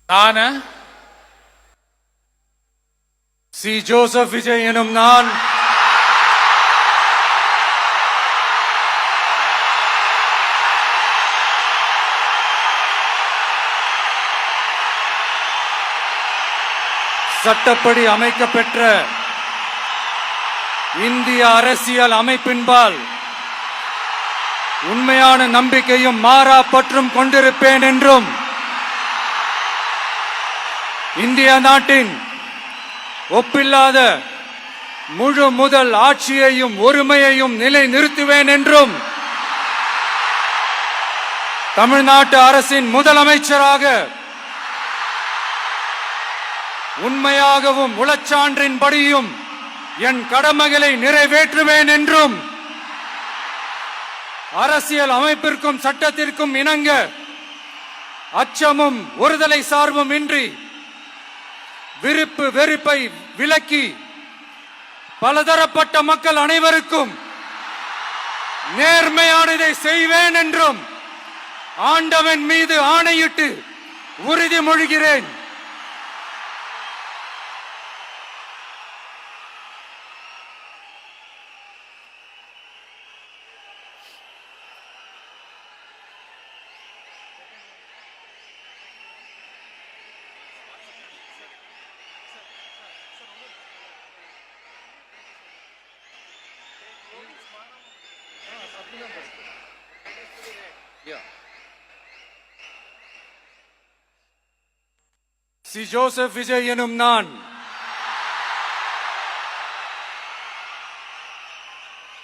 நான் C. Joseph Vijay எனும் நான் சட்டப்படி அமைக்கப்பெற்ற இந்திய அரசியல் அமைப்பின்பால் உண்மையான நம்பிக்கையும் மாறா பற்றும் கொண்டிருப்பேன் என்றும் இந்திய நாட்டின் ஒப்பில்லாத முழு முதல் ஆட்சியையும் ஒருமையையும் நிலைநிறுத்துவேன் என்றும் தமிழ்நாட்டு அரசின் முதலமைச்சராக உண்மையாகவும் உளச்சான்றின்படியும் என் கடமைகளை நிறைவேற்றுவேன் என்றும் அரசியல் அமைப்பிற்கும் சட்டத்திற்கும் இணங்க அச்சமும் ஒருதலை சார்பும் இன்றி விருப்பு வெறுப்பை விலக்கி பலதரப்பட்ட மக்கள் அனைவருக்கும் நேர்மையானதை செய்வேன் என்றும் ஆண்டவன் மீது ஆணையிட்டு உறுதிமொழிகிறேன். சி. ஜோசப் விஜய் எனும் நான்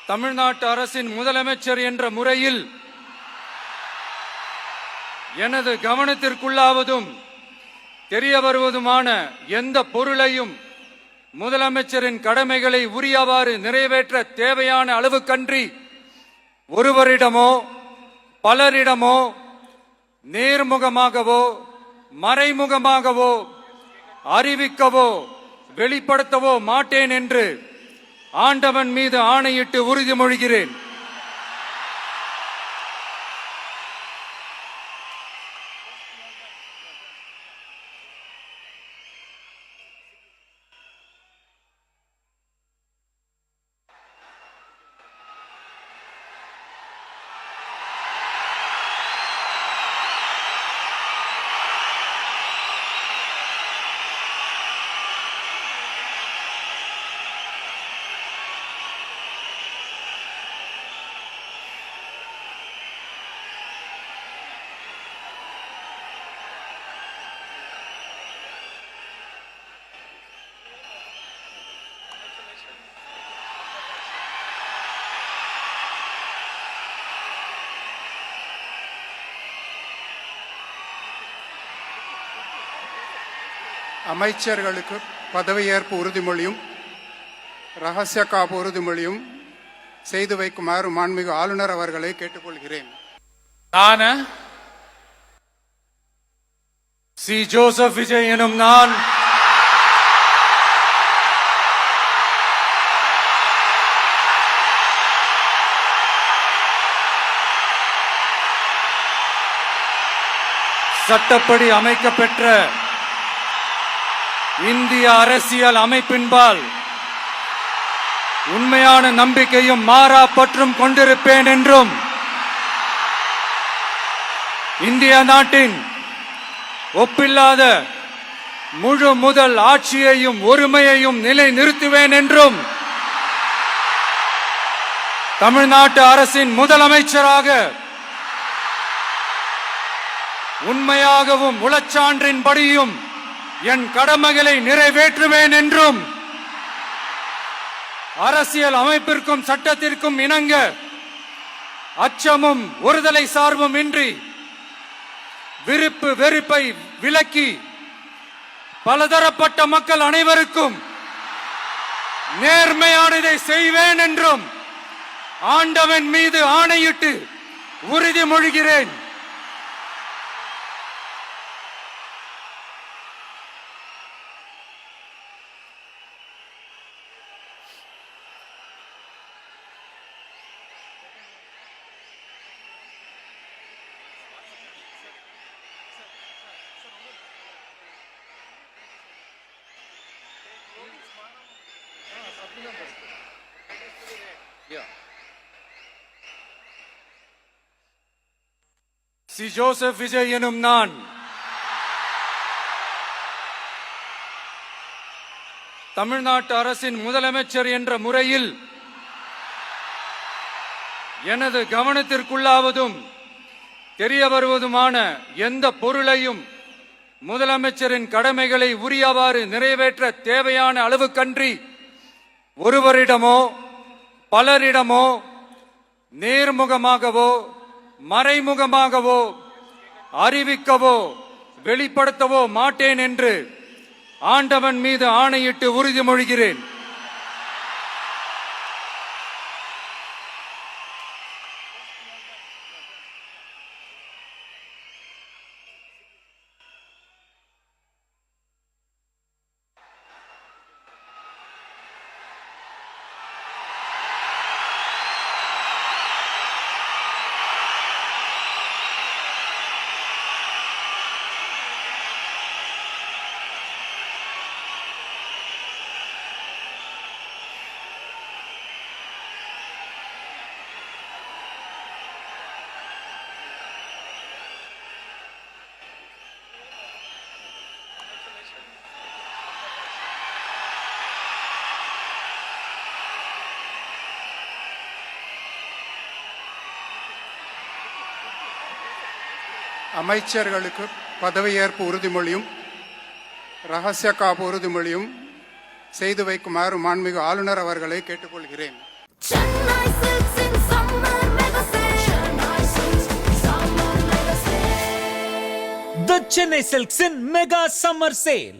தமிழ்நாட்டு அரசின் முதலமைச்சர் என்ற முறையில் எனது கவனத்திற்குள்ளாவதும் தெரிய வருவதுமான எந்த பொருளையும் முதலமைச்சரின் கடமைகளை உரியவாறு நிறைவேற்ற தேவையான அளவுக்கன்றி ஒருவரிடமோ பலரிடமோ நேர்முகமாகவோ மறைமுகமாகவோ அறிவிக்கவோ வெளிப்படுத்தவோ மாட்டேன் என்று ஆண்டவன் மீது ஆணையிட்டு உறுதிமொழிகிறேன். அமைச்சர்களுக்கு பதவியேற்பு உறுதிமொழியும் ரகசிய காப்பு உறுதிமொழியும் செய்து வைக்குமாறு மாண்புமிகு ஆளுநர் அவர்களை கேட்டுக்கொள்கிறேன். நான் சி. ஜோசப் விஜய் எனும் நான் சட்டப்படி அமைக்கப்பெற்ற இந்திய அரசியல் அமைப்பின்பால் உண்மையான நம்பிக்கையும் மாறா பற்றும் கொண்டிருப்பேன் என்றும் இந்திய நாட்டின் ஒப்பில்லாத முழு முதல் ஆட்சியையும் ஒருமையையும் நிலைநிறுத்துவேன் என்றும் தமிழ்நாட்டு அரசின் முதலமைச்சராக உண்மையாகவும் உளச்சான்றின்படியும் என் கடமைகளை நிறைவேற்றுவேன் என்றும் அரசியல் அமைப்பிற்கும் சட்டத்திற்கும் இணங்க அச்சமும் ஒருதலை சார்பும் இன்றி விருப்பு வெறுப்பை விலக்கி பலதரப்பட்ட மக்கள் அனைவருக்கும் நேர்மையானதை செய்வேன் என்றும் ஆண்டவன் மீது ஆணையிட்டு உறுதிமொழிகிறேன். சி ஜோசப் விஜய் எனும் நான் தமிழ்நாட்டு அரசின் முதலமைச்சர் என்ற முறையில் எனது கவனத்திற்குள்ளாவதும் தெரிய வருவதுமான எந்த பொருளையும் முதலமைச்சரின் கடமைகளை உரியவாறு நிறைவேற்ற தேவையான அளவுக்கன்றி ஒருவரிடமோ பலரிடமோ நேர்முகமாகவோ மறைமுகமாகவோ அறிவிக்கவோ வெளிப்படுத்தவோ மாட்டேன் என்று ஆண்டவன் மீது ஆணையிட்டு உறுதிமொழிகிறேன். அமைச்சர்களுக்கு பதவியேற்பு உறுதிமொழியும் ரகசிய காப்பு உறுதிமொழியும் செய்து வைக்குமாறு மாண்புமிகு ஆளுநர் அவர்களை கேட்டுக்கொள்கிறேன். Chennai Silks in summer mega sale. Chennai Silks summer mega sale. The Chennai Silks in Mega Summer Sale.